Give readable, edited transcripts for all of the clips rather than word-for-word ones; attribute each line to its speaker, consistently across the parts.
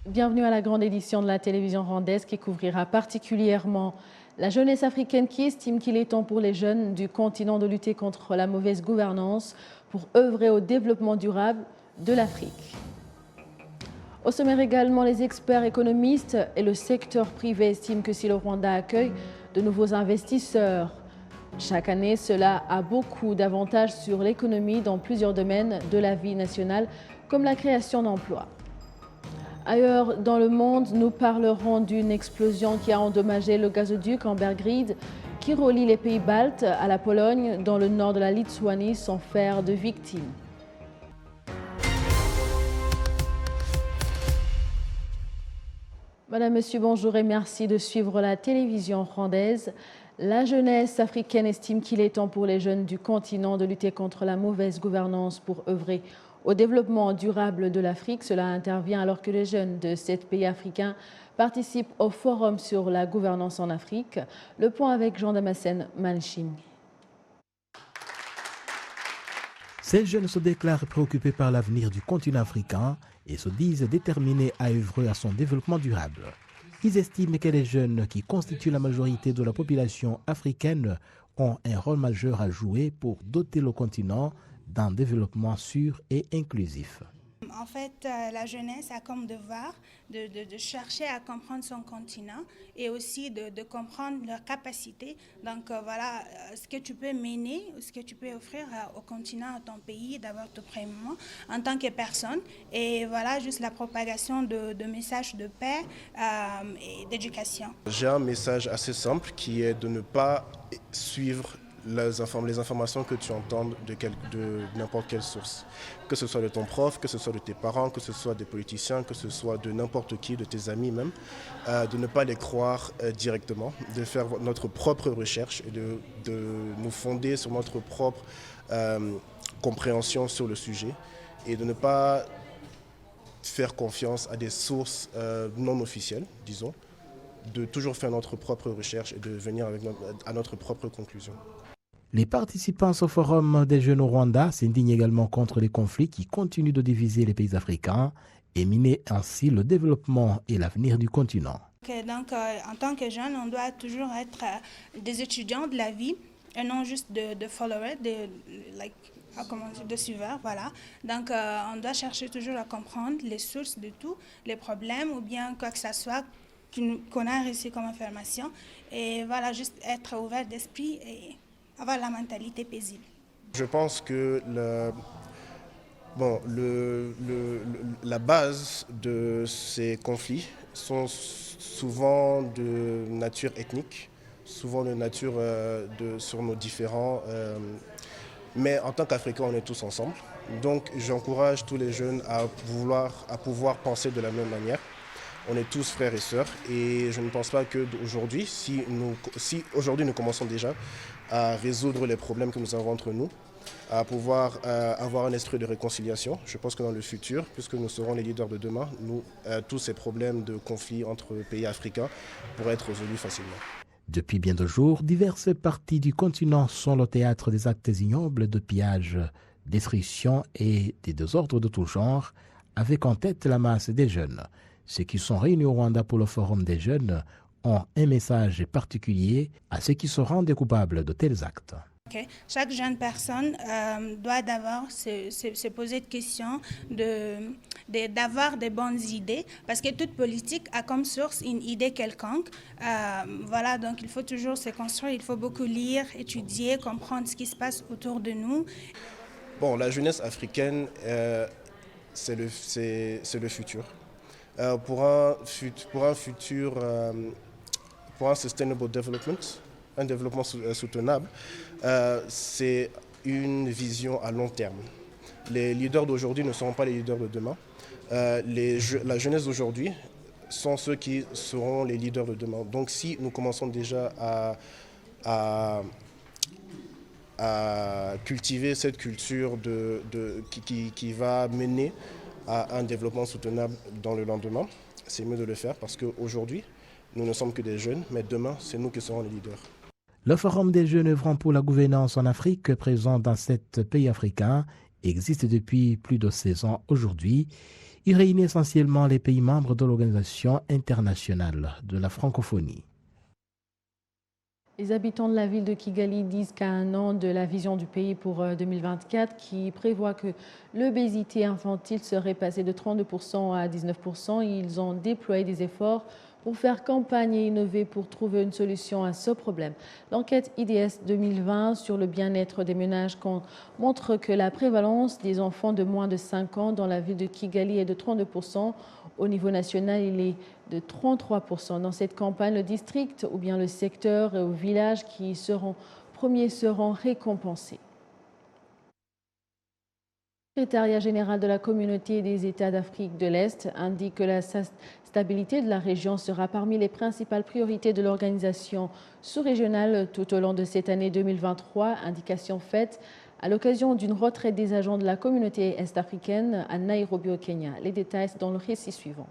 Speaker 1: Bienvenue à la grande édition de la télévision rwandaise qui couvrira particulièrement la jeunesse africaine qui estime qu'il est temps pour les jeunes du continent de lutter contre la mauvaise gouvernance pour œuvrer au développement durable de l'Afrique. Au sommaire également, les experts économistes et le secteur privé estiment que si le Rwanda accueille de nouveaux investisseurs, chaque année, cela a beaucoup d'avantages sur l'économie dans plusieurs domaines de la vie nationale, comme la création d'emplois. Ailleurs dans le monde, nous parlerons d'une explosion qui a endommagé le gazoduc en Belgrade, qui relie les pays baltes à la Pologne, dans le nord de la Lituanie, sans faire de victimes. Madame, Monsieur, bonjour et merci de suivre la télévision rwandaise. La jeunesse africaine estime qu'il est temps pour les jeunes du continent de lutter contre la mauvaise gouvernance pour œuvrer au développement durable de l'Afrique. Cela intervient alors que les jeunes de 7 pays africains participent au Forum sur la gouvernance en Afrique. Le point avec Jean-Damascène Manching.
Speaker 2: Ces jeunes se déclarent préoccupés par l'avenir du continent africain et se disent déterminés à œuvrer à son développement durable. Ils estiment que les jeunes qui constituent la majorité de la population africaine ont un rôle majeur à jouer pour doter le continent d'un développement sûr et inclusif.
Speaker 3: En fait, la jeunesse a comme devoir de chercher à comprendre son continent et aussi de comprendre leurs capacités. Donc voilà, ce que tu peux mener, ce que tu peux offrir au continent, à ton pays, d'abord tout premièrement, en tant que personne. Et voilà, juste la propagation de messages de paix et d'éducation.
Speaker 4: J'ai un message assez simple qui est de ne pas suivre les informations que tu entends de n'importe quelle source. Que ce soit de ton prof, que ce soit de tes parents, que ce soit des politiciens, que ce soit de n'importe qui, de tes amis même, de ne pas les croire directement, de faire notre propre recherche et de nous fonder sur notre propre compréhension sur le sujet et de ne pas faire confiance à des sources non officielles, disons, de toujours faire notre propre recherche et de venir à notre propre conclusion.
Speaker 2: Les participants au Forum des jeunes au Rwanda s'indignent également contre les conflits qui continuent de diviser les pays africains et miner ainsi le développement et l'avenir du continent.
Speaker 3: Donc, en tant que jeune, on doit toujours être des étudiants de la vie et non juste de followers, de suiveurs, voilà. Donc, on doit chercher toujours à comprendre les sources de tout, les problèmes ou bien quoi que ce soit qu'on a reçu comme information. Et voilà, juste être ouvert d'esprit et avoir la mentalité paisible.
Speaker 4: Je pense que la base de ces conflits sont souvent de nature ethnique, souvent de nature sur nos différents. Mais en tant qu'Africains, on est tous ensemble. Donc j'encourage tous les jeunes à pouvoir penser de la même manière. On est tous frères et sœurs et je ne pense pas qu'aujourd'hui, si aujourd'hui nous commençons déjà à résoudre les problèmes que nous avons entre nous, à pouvoir avoir un esprit de réconciliation, je pense que dans le futur, puisque nous serons les leaders de demain, tous ces problèmes de conflit entre pays africains pourraient être résolus facilement.
Speaker 2: Depuis bien de jours, diverses parties du continent sont le théâtre des actes ignobles de pillage, destruction et des désordres de tout genre, avec en tête la masse des jeunes. Ceux qui sont réunis au Rwanda pour le Forum des jeunes ont un message particulier à ceux qui se rendent coupables de tels actes.
Speaker 3: Okay. Chaque jeune personne doit d'abord se poser de questions, d'avoir des bonnes idées, parce que toute politique a comme source une idée quelconque. Voilà, donc il faut toujours se construire, il faut beaucoup lire, étudier, comprendre ce qui se passe autour de nous.
Speaker 4: Bon, la jeunesse africaine, c'est le futur. Pour un sustainable development, un développement soutenable, c'est une vision à long terme. Les leaders d'aujourd'hui ne seront pas les leaders de demain. La jeunesse d'aujourd'hui sont ceux qui seront les leaders de demain. Donc si nous commençons déjà à cultiver cette culture qui va mener à un développement soutenable dans le lendemain, c'est mieux de le faire parce qu'aujourd'hui, nous ne sommes que des jeunes, mais demain, c'est nous qui serons les leaders.
Speaker 2: Le Forum des jeunes œuvrant pour la gouvernance en Afrique, présent dans 7 pays africains, existe depuis plus de 16 ans aujourd'hui. Il réunit essentiellement les pays membres de l'Organisation internationale de la francophonie.
Speaker 1: Les habitants de la ville de Kigali disent qu'à un an de la vision du pays pour 2024, qui prévoit que l'obésité infantile serait passée de 32% à 19%, ils ont déployé des efforts pour faire campagne et innover pour trouver une solution à ce problème. L'enquête IDS 2020 sur le bien-être des ménages montre que la prévalence des enfants de moins de 5 ans dans la ville de Kigali est de 32%. Au niveau national, il est de 33%. Dans cette campagne, le district ou bien le secteur et au village qui seront premiers seront récompensés. Le secrétariat général de la communauté des États d'Afrique de l'Est indique que la stabilité de la région sera parmi les principales priorités de l'organisation sous-régionale tout au long de cette année 2023, indication faite à l'occasion d'une retraite des agents de la communauté est-africaine à Nairobi au Kenya. Les détails dans le récit suivant.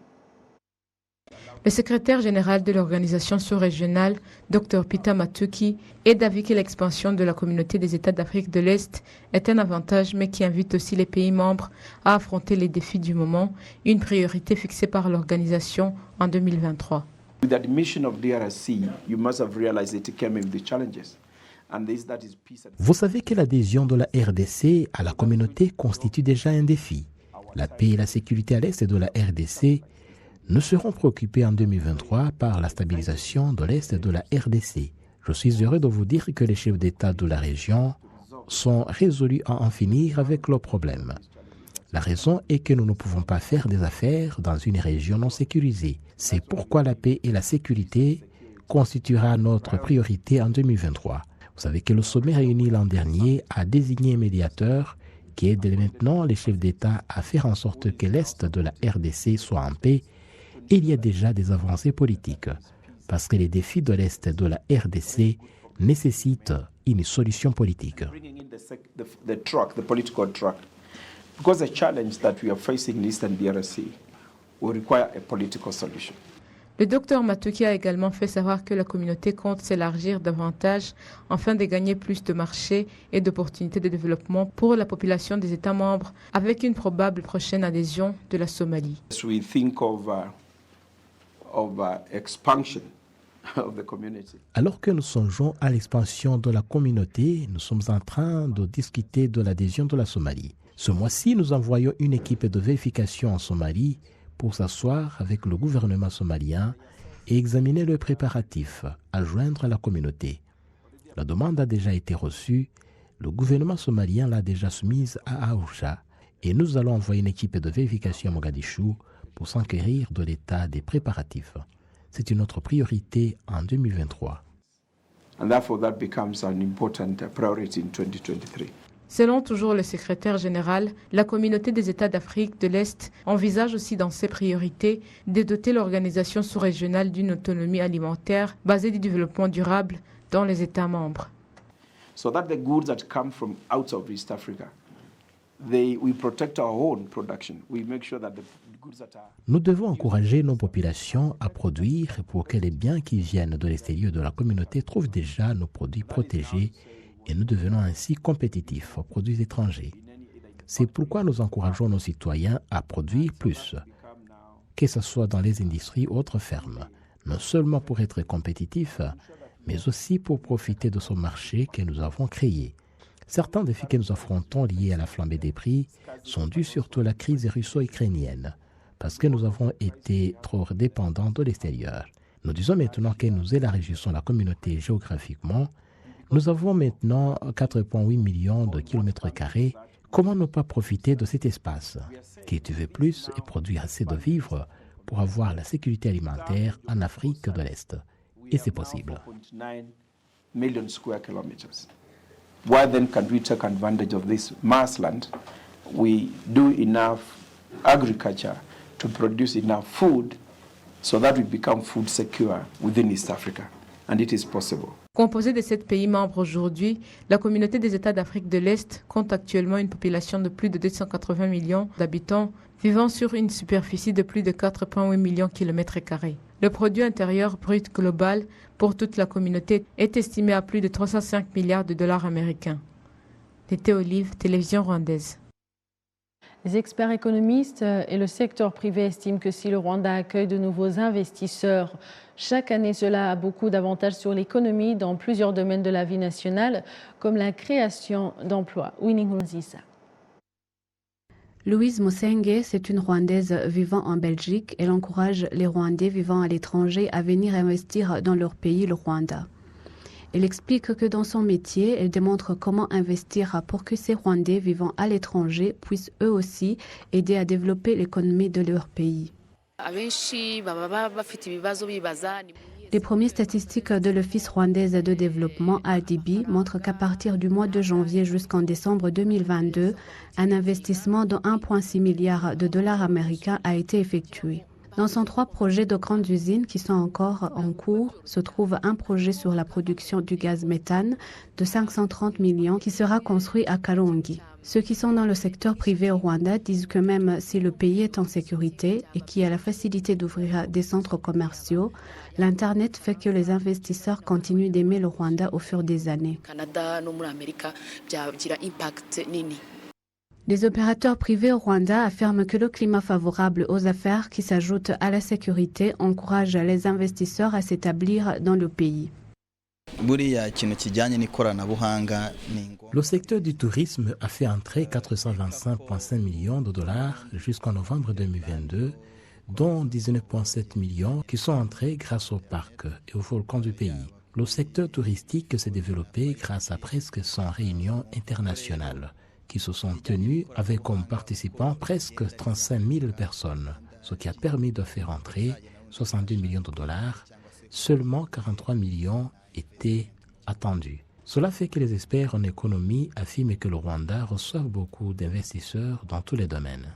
Speaker 5: Le secrétaire général de l'organisation sous-régionale, Dr Peter Matuki, est d'avis que l'expansion de la communauté des États d'Afrique de l'Est est un avantage, mais qui invite aussi les pays membres à affronter les défis du moment, une priorité fixée par l'organisation en 2023.
Speaker 6: With the admission of DRC, you must have realized it came with the challenges.
Speaker 2: Vous savez que l'adhésion de la RDC à la communauté constitue déjà un défi. La paix et la sécurité à l'est de la RDC ne seront préoccupés en 2023 par la stabilisation de l'est de la RDC. Je suis heureux de vous dire que les chefs d'État de la région sont résolus à en finir avec leurs problèmes. La raison est que nous ne pouvons pas faire des affaires dans une région non sécurisée. C'est pourquoi la paix et la sécurité constituera notre priorité en 2023. Vous savez que le sommet réuni l'an dernier a désigné un médiateur qui aide maintenant les chefs d'État à faire en sorte que l'Est de la RDC soit en paix. Et il y a déjà des avancées politiques, parce que les défis de l'Est de la RDC nécessitent une solution politique.
Speaker 6: Because the challenge that we are facing in Eastern DRC will require a political solution.
Speaker 5: Le docteur Matuki a également fait savoir que la communauté compte s'élargir davantage afin de gagner plus de marchés et d'opportunités de développement pour la population des États membres avec une probable prochaine adhésion de la Somalie.
Speaker 6: As we think of expansion of the community.
Speaker 2: Alors que nous songeons à l'expansion de la communauté, nous sommes en train de discuter de l'adhésion de la Somalie. Ce mois-ci, nous envoyons une équipe de vérification en Somalie pour s'asseoir avec le gouvernement somalien et examiner le préparatif à joindre à la communauté. La demande a déjà été reçue, le gouvernement somalien l'a déjà soumise à Aousha et nous allons envoyer une équipe de vérification à Mogadiscio pour s'enquérir de l'état des préparatifs. C'est une autre priorité en 2023.
Speaker 6: And therefore that becomes an important priority in 2023.
Speaker 5: Selon toujours le secrétaire général, la communauté des États d'Afrique de l'Est envisage aussi dans ses priorités de doter l'organisation sous-régionale d'une autonomie alimentaire basée du développement durable dans les États membres.
Speaker 6: So that the goods that come from out of East Africa, we protect our own production. We make sure that the goods that are...
Speaker 2: Nous devons encourager nos populations à produire pour que les biens qui viennent de l'extérieur de la communauté trouvent déjà nos produits protégés et nous devenons ainsi compétitifs aux produits étrangers. C'est pourquoi nous encourageons nos citoyens à produire plus, que ce soit dans les industries ou autres fermes, non seulement pour être compétitifs, mais aussi pour profiter de ce marché que nous avons créé. Certains défis que nous affrontons liés à la flambée des prix sont dus surtout à la crise russo-ukrainienne, parce que nous avons été trop dépendants de l'extérieur. Nous disons maintenant que nous élargissons la communauté géographiquement. Nous avons maintenant 4,8 millions de kilomètres carrés. Comment ne pas profiter de cet espace? Cultiver plus et produire assez de vivres pour avoir la sécurité alimentaire en Afrique de l'Est. Et c'est possible.
Speaker 6: 4.9 million square kilometers. Why then can we take advantage of this mass land? We do enough agriculture to produce enough food so that we become food secure within East Africa. And it is possible.
Speaker 5: Composée de 7 pays membres aujourd'hui, la communauté des États d'Afrique de l'Est compte actuellement une population de plus de 280 millions d'habitants vivant sur une superficie de plus de 4,8 millions de kilomètres carrés. Le produit intérieur brut global pour toute la communauté est estimé à plus de 305 milliards de dollars américains. L'été Olive, télévision rwandaise.
Speaker 1: Les experts économistes et le secteur privé estiment que si le Rwanda accueille de nouveaux investisseurs chaque année, cela a beaucoup d'avantages sur l'économie dans plusieurs domaines de la vie nationale, comme la création d'emplois. Winnie Nkurunziza.
Speaker 7: Louise Musenge, c'est une Rwandaise vivant en Belgique. Elle encourage les Rwandais vivant à l'étranger à venir investir dans leur pays, le Rwanda. Elle explique que dans son métier, elle démontre comment investir pour que ces Rwandais vivant à l'étranger puissent eux aussi aider à développer l'économie de leur pays. Les premières statistiques de l'Office rwandaise de développement RDB montrent qu'à partir du mois de janvier jusqu'en décembre 2022, un investissement de 1,6 milliard de dollars américains a été effectué. Dans 103 projets de grandes usines qui sont encore en cours, se trouve un projet sur la production du gaz méthane de 530 millions qui sera construit à Karongi. Ceux qui sont dans le secteur privé au Rwanda disent que même si le pays est en sécurité et qu'il y a la facilité d'ouvrir des centres commerciaux, l'Internet fait que les investisseurs continuent d'aimer le Rwanda au fur des années. Les opérateurs privés au Rwanda affirment que le climat favorable aux affaires qui s'ajoute à la sécurité encourage les investisseurs à s'établir dans le pays.
Speaker 2: Le secteur du tourisme a fait entrer 425,5 millions de dollars jusqu'en novembre 2022, dont 19,7 millions qui sont entrés grâce aux parcs et aux volcans du pays. Le secteur touristique s'est développé grâce à presque 100 réunions internationales qui se sont tenues avec comme participants presque 35 000 personnes, ce qui a permis de faire entrer 62 millions de dollars. Seulement 43 millions étaient attendus. Cela fait que les experts en économie affirment que le Rwanda reçoit beaucoup d'investisseurs dans tous les domaines.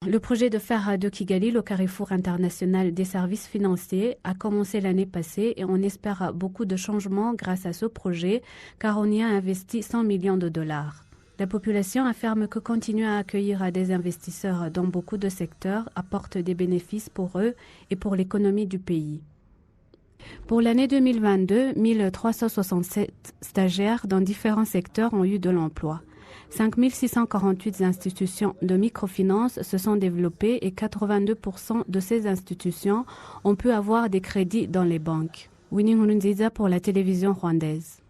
Speaker 7: Le projet de faire de Kigali le carrefour international des services financiers a commencé l'année passée et on espère beaucoup de changements grâce à ce projet car on y a investi 100 millions de dollars. La population affirme que continuer à accueillir des investisseurs dans beaucoup de secteurs apporte des bénéfices pour eux et pour l'économie du pays. Pour l'année 2022, 1367 stagiaires dans différents secteurs ont eu de l'emploi. 5648 institutions de microfinance se sont développées et 82% de ces institutions ont pu avoir des crédits dans les banques. Winnie Nkurunziza pour la télévision rwandaise.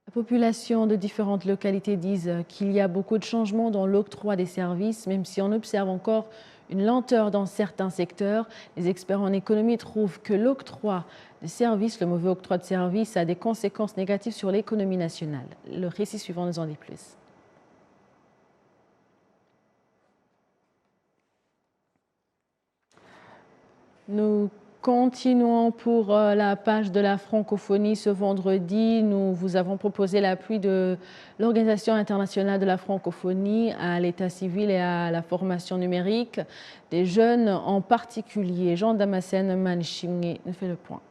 Speaker 1: La population de différentes localités disent qu'il y a beaucoup de changements dans l'octroi des services, même si on observe encore une lenteur dans certains secteurs. Les experts en économie trouvent que l'octroi des services, le mauvais octroi de services, a des conséquences négatives sur l'économie nationale. Le récit suivant nous en dit plus. Nous continuons pour la page de la francophonie. Ce vendredi, nous vous avons proposé l'appui de l'Organisation internationale de la francophonie à l'état civil et à la formation numérique des jeunes en particulier. Jean Damascène Manchingé nous fait le point.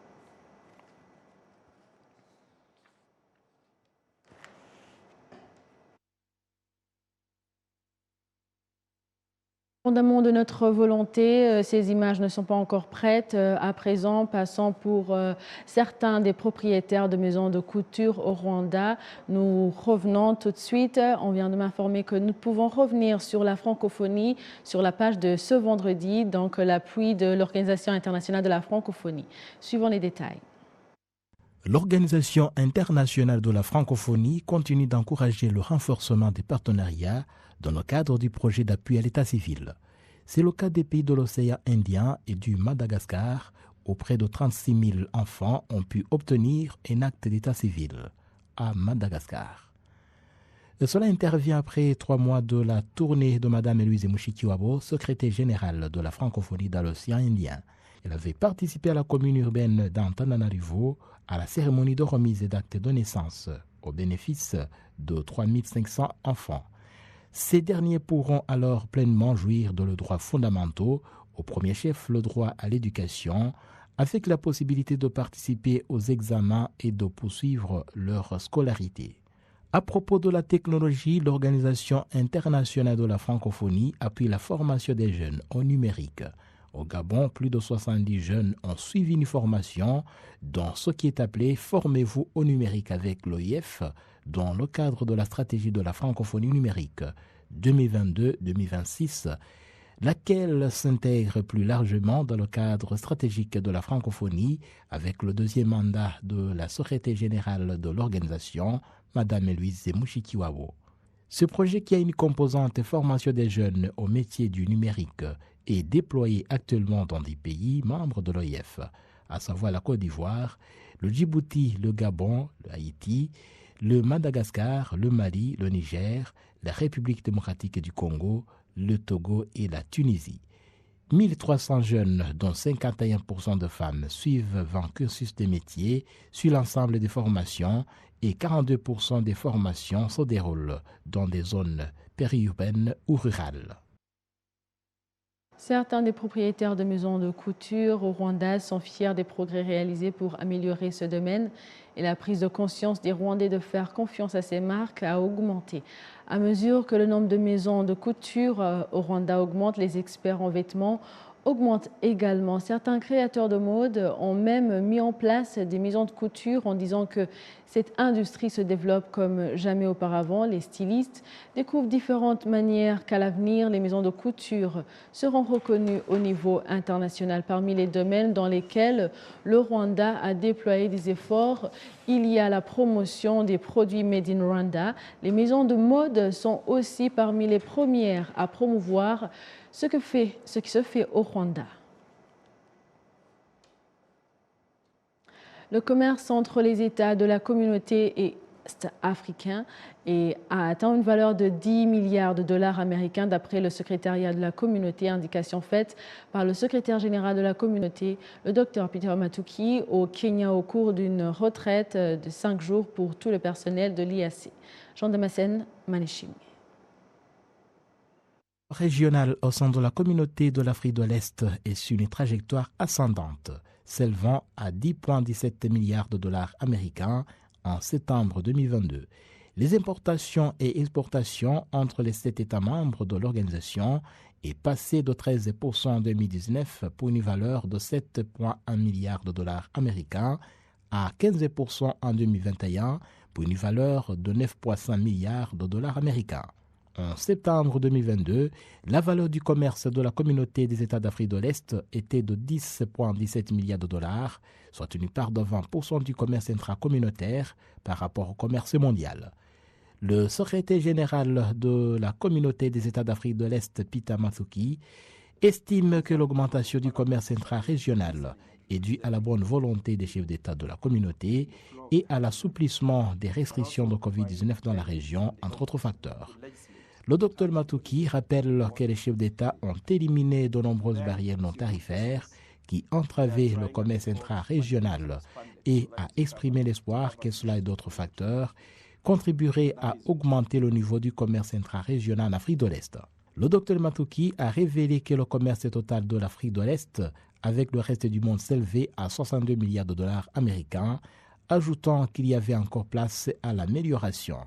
Speaker 1: Indépendamment de notre volonté, ces images ne sont pas encore prêtes. À présent, passons pour certains des propriétaires de maisons de couture au Rwanda. Nous revenons tout de suite. On vient de m'informer que nous pouvons revenir sur la francophonie sur la page de ce vendredi, donc l'appui de l'Organisation internationale de la francophonie. Suivons les détails.
Speaker 2: L'Organisation internationale de la francophonie continue d'encourager le renforcement des partenariats dans le cadre du projet d'appui à l'état civil. C'est le cas des pays de l'océan Indien et du Madagascar, où près de 36 000 enfants ont pu obtenir un acte d'état civil à Madagascar. Et cela intervient après 3 mois de la tournée de Mme Louise Mushikiwabo, secrétaire générale de la francophonie dans l'océan Indien. Elle avait participé à la commune urbaine d'Antananarivo à la cérémonie de remise d'actes de naissance au bénéfice de 3 500 enfants. Ces derniers pourront alors pleinement jouir de leurs droits fondamentaux, au premier chef le droit à l'éducation, avec la possibilité de participer aux examens et de poursuivre leur scolarité. À propos de la technologie, l'Organisation internationale de la francophonie appuie la formation des jeunes au numérique. Au Gabon, plus de 70 jeunes ont suivi une formation dans ce qui est appelé « Formez-vous au numérique avec l'OIF » dans le cadre de la stratégie de la francophonie numérique 2022-2026, laquelle s'intègre plus largement dans le cadre stratégique de la francophonie avec le deuxième mandat de la secrétaire générale de l'organisation, Mme Louise Mouchikiwabo. Ce projet, qui a une composante formation des jeunes au métier du numérique, est déployé actuellement dans des pays membres de l'OIF, à savoir la Côte d'Ivoire, le Djibouti, le Gabon, le Haïti, le Madagascar, le Mali, le Niger, la République démocratique du Congo, le Togo et la Tunisie. 1300 jeunes, dont 51% de femmes, suivent un cursus de métiers sur l'ensemble des formations et 42% des formations se déroulent dans des zones périurbaines ou rurales.
Speaker 1: Certains des propriétaires de maisons de couture au Rwanda sont fiers des progrès réalisés pour améliorer ce domaine et la prise de conscience des Rwandais de faire confiance à ces marques a augmenté. À mesure que le nombre de maisons de couture au Rwanda augmente, les experts en vêtements augmentent également. Certains créateurs de mode ont même mis en place des maisons de couture en disant que cette industrie se développe comme jamais auparavant. Les stylistes découvrent différentes manières qu'à l'avenir, les maisons de couture seront reconnues au niveau international. Parmi les domaines dans lesquels le Rwanda a déployé des efforts, il y a la promotion des produits Made in Rwanda. Les maisons de mode sont aussi parmi les premières à promouvoir ce qui se fait au Rwanda. Le commerce entre les États de la communauté est-africain a atteint une valeur de 10 milliards de dollars américains d'après le secrétariat de la communauté, indication faite par le secrétaire général de la communauté, le Dr Peter Matuki, au Kenya au cours d'une retraite de 5 jours pour tout le personnel de l'IAC. Jean Damascène, Manishimi.
Speaker 2: Régional au sein de la communauté de l'Afrique de l'Est est sur une trajectoire ascendante, s'élevant à 10,17 milliards de dollars américains en septembre 2022. Les importations et exportations entre les 7 États membres de l'organisation est passé de 13% en 2019 pour une valeur de 7,1 milliards de dollars américains à 15% en 2021 pour une valeur de 9,5 milliards de dollars américains. En septembre 2022, la valeur du commerce de la communauté des États d'Afrique de l'Est était de 10,17 milliards de dollars, soit une part de 20% du commerce intracommunautaire par rapport au commerce mondial. Le secrétaire général de la communauté des États d'Afrique de l'Est, Peter Matuki, estime que l'augmentation du commerce intra-régional est due à la bonne volonté des chefs d'État de la communauté et à l'assouplissement des restrictions de Covid-19 dans la région, entre autres facteurs. Le Dr Matuki rappelle que les chefs d'État ont éliminé de nombreuses barrières non tarifaires qui entravaient le commerce intra-régional et a exprimé l'espoir que cela et d'autres facteurs contribueraient à augmenter le niveau du commerce intra-régional en Afrique de l'Est. Le Dr Matuki a révélé que le commerce total de l'Afrique de l'Est avec le reste du monde s'élevait à 62 milliards de dollars américains, ajoutant qu'il y avait encore place à l'amélioration.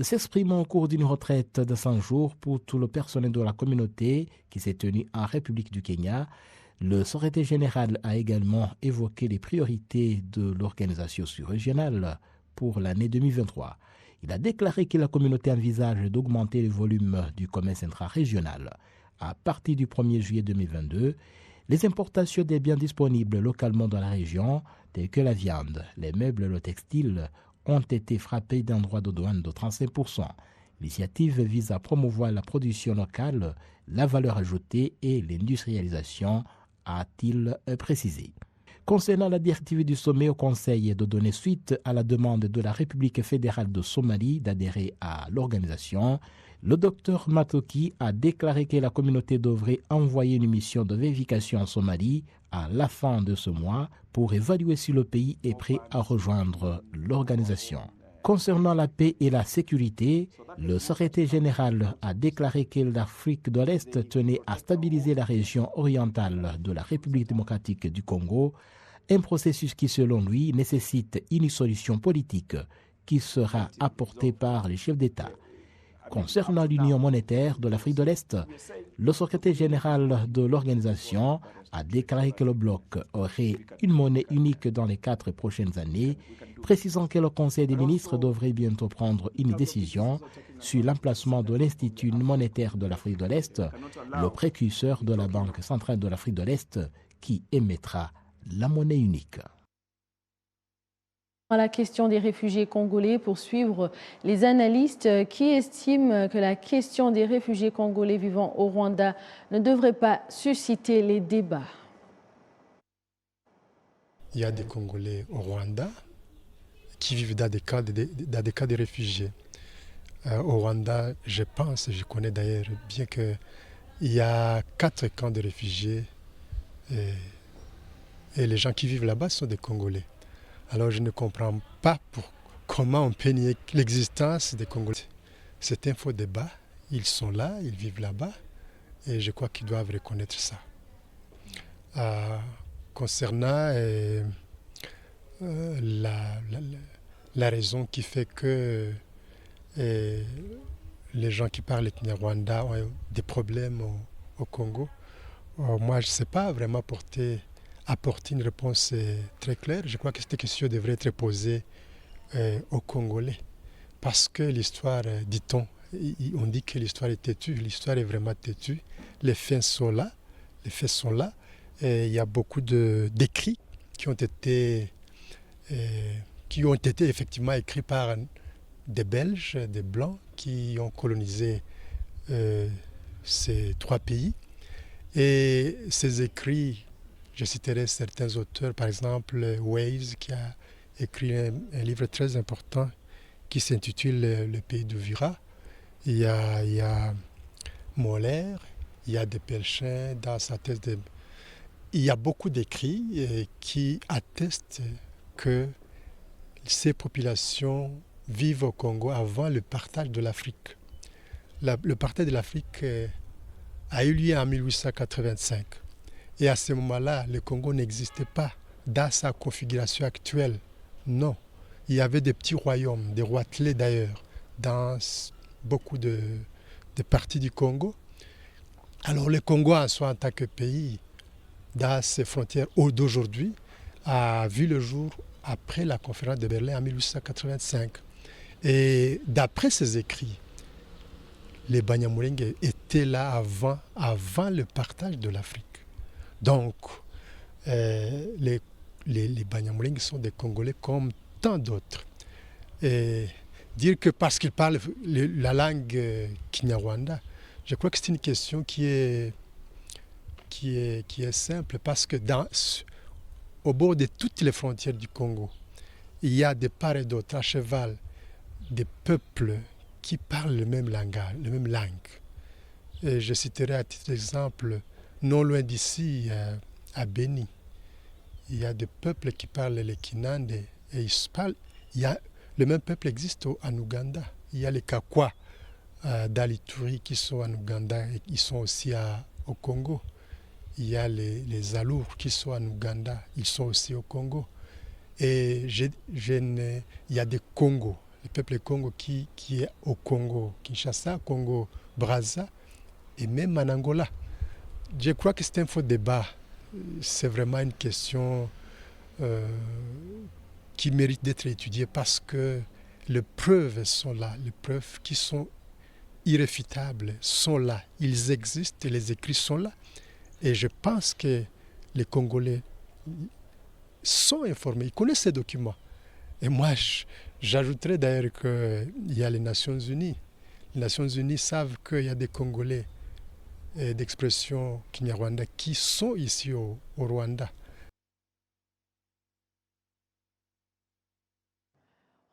Speaker 2: S'exprimant au cours d'une retraite de 5 jours pour tout le personnel de la communauté qui s'est tenue en République du Kenya, le secrétaire général a également évoqué les priorités de l'organisation sous-régionale pour l'année 2023. Il a déclaré que la communauté envisage d'augmenter le volume du commerce intra-régional. À partir du 1er juillet 2022, les importations des biens disponibles localement dans la région, tels que la viande, les meubles et le textile, ont été frappés d'un droit de douane de 35%. L'initiative vise à promouvoir la production locale, la valeur ajoutée et l'industrialisation, a-t-il précisé. Concernant la directive du sommet au Conseil de donner suite à la demande de la République fédérale de Somalie d'adhérer à l'organisation, le Dr Matuki a déclaré que la communauté devrait envoyer une mission de vérification en Somalie à la fin de ce mois pour évaluer si le pays est prêt à rejoindre l'organisation. Concernant la paix et la sécurité, le secrétaire général a déclaré que l'Afrique de l'Est tenait à stabiliser la région orientale de la République démocratique du Congo, un processus qui, selon lui, nécessite une solution politique qui sera apportée par les chefs d'État. Concernant l'Union monétaire de l'Afrique de l'Est, Le secrétaire général de l'organisation a déclaré que le bloc aurait une monnaie unique dans les 4 prochaines années, précisant que le Conseil des ministres devrait bientôt prendre une décision sur l'emplacement de l'Institut monétaire de l'Afrique de l'Est, le précurseur de la Banque centrale de l'Afrique de l'Est, qui émettra la monnaie unique.
Speaker 1: À la question des réfugiés congolais, pour suivre les analystes qui estiment que la question des réfugiés congolais vivant au Rwanda ne devrait pas susciter les débats.
Speaker 8: Il y a des Congolais au Rwanda qui vivent dans des cas de réfugiés. Au Rwanda, je connais d'ailleurs bien qu'il y a 4 camps de réfugiés et les gens qui vivent là-bas sont des Congolais. Alors je ne comprends pas comment on peut nier l'existence des Congolais. C'est un faux débat. Ils sont là, ils vivent là-bas et je crois qu'ils doivent reconnaître ça. Concernant la raison qui fait que les gens qui parlent du Rwanda ont des problèmes au Congo, moi je ne sais pas vraiment apporter une réponse très claire. Je crois que cette question devrait être posée aux Congolais. Parce que l'histoire, dit-on, on dit que l'histoire est têtue. L'histoire est vraiment têtue. Les faits sont là. Et il y a beaucoup d'écrits qui ont été effectivement écrits par des Belges, des Blancs qui ont colonisé ces 3 pays. Et ces écrits, je citerai certains auteurs, par exemple Waves qui a écrit un livre très important qui s'intitule Le pays d'Uvira. Il y a Moller, il y a Desplechin dans sa thèse de... Il y a beaucoup d'écrits qui attestent que ces populations vivent au Congo avant le partage de l'Afrique. Le partage de l'Afrique a eu lieu en 1885. Et à ce moment-là, le Congo n'existait pas dans sa configuration actuelle. Non. Il y avait des petits royaumes, des roitelets d'ailleurs, dans beaucoup de parties du Congo. Alors le Congo en soi en tant que pays, dans ses frontières d'aujourd'hui, a vu le jour après la conférence de Berlin en 1885. Et d'après ces écrits, les Banyamulenge étaient là avant le partage de l'Afrique. Donc, les Banyamulenge sont des Congolais comme tant d'autres. Et dire que parce qu'ils parlent la langue Kinyarwanda, je crois que c'est une question qui est simple, parce que au bord de toutes les frontières du Congo, il y a de part et d'autre, à cheval, des peuples qui parlent le même langage, la même langue. Et je citerai à titre d'exemple, non loin d'ici, à Beni, il y a des peuples qui parlent le Kinande et le même peuple existe en Ouganda. Il y a les Kakwa d'Alituri qui sont en Ouganda et qui sont aussi au Congo. Il y a les Alours qui sont en Ouganda, ils sont aussi au Congo. Et il y a des Congos, le peuple Congo qui est au Congo, Kinshasa, Congo, Brazza et même en Angola. Je crois que c'est un faux débat. C'est vraiment une question qui mérite d'être étudiée parce que les preuves sont là, les preuves qui sont irréfutables sont là. Ils existent et les écrits sont là. Et je pense que les Congolais sont informés, ils connaissent ces documents. Et moi, j'ajouterais d'ailleurs qu'il y a les Nations Unies. Les Nations Unies savent qu'il y a des Congolais d'expression Kinyarwanda qui sont ici au Rwanda.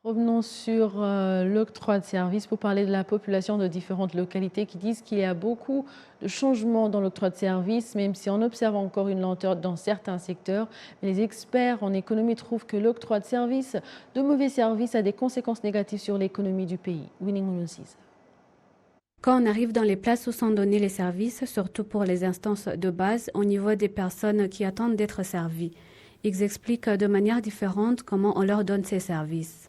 Speaker 1: Revenons sur l'octroi de services pour parler de la population de différentes localités qui disent qu'il y a beaucoup de changements dans l'octroi de services, même si on observe encore une lenteur dans certains secteurs. Mais les experts en économie trouvent que l'octroi de services, de mauvais services, a des conséquences négatives sur l'économie du pays. Winning Mounousis.
Speaker 7: Quand on arrive dans les places où sont donnés les services, surtout pour les instances de base, on y voit des personnes qui attendent d'être servies. Ils expliquent de manière différente comment on leur donne ces services.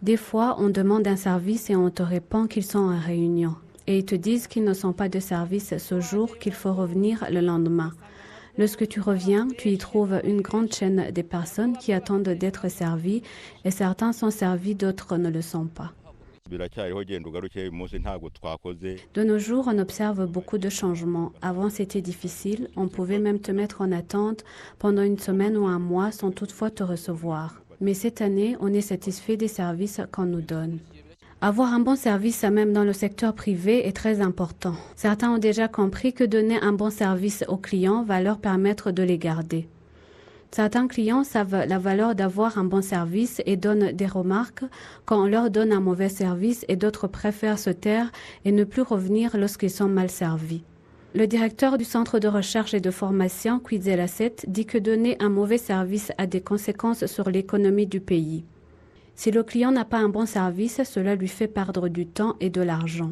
Speaker 7: Des fois, on demande un service et on te répond qu'ils sont en réunion. et ils te disent qu'ils ne sont pas de service ce jour, qu'il faut revenir le lendemain. Lorsque tu reviens, tu y trouves une grande chaîne de personnes qui attendent d'être servies et certains sont servis, d'autres ne le sont pas. De nos jours, on observe beaucoup de changements. Avant, c'était difficile. On pouvait même te mettre en attente pendant une semaine ou un mois sans toutefois te recevoir. Mais cette année, on est satisfait des services qu'on nous donne. Avoir un bon service, même dans le secteur privé, est très important. Certains ont déjà compris que donner un bon service aux clients va leur permettre de les garder. Certains clients savent la valeur d'avoir un bon service et donnent des remarques quand on leur donne un mauvais service et d'autres préfèrent se taire et ne plus revenir lorsqu'ils sont mal servis. Le directeur du Centre de recherche et de formation, Kwizera Asset, dit que donner un mauvais service a des conséquences sur l'économie du pays. Si le client n'a pas un bon service, cela lui fait perdre du temps et de l'argent.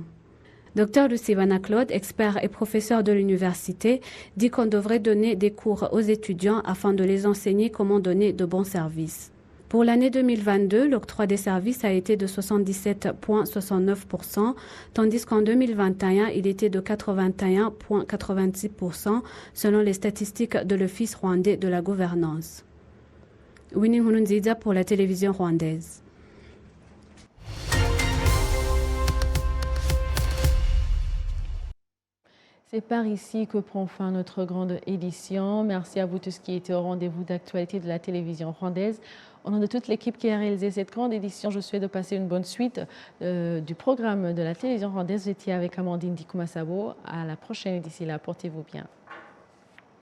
Speaker 7: Dr Lucivana Claude, expert et professeur de l'université, dit qu'on devrait donner des cours aux étudiants afin de les enseigner comment donner de bons services. Pour l'année 2022, l'octroi des services a été de 77,69%, tandis qu'en 2021, il était de 81,86% selon les statistiques de l'Office rwandais de la gouvernance. Winnie Nkurunziza pour la télévision rwandaise.
Speaker 1: C'est par ici que prend fin notre grande édition. Merci à vous tous qui étaient au rendez-vous d'actualité de la télévision rwandaise. Au nom de toute l'équipe qui a réalisé cette grande édition, je souhaite de passer une bonne suite du programme de la télévision rwandaise. J'étais avec Amandine Dikumasabo. À la prochaine, d'ici là, portez-vous bien.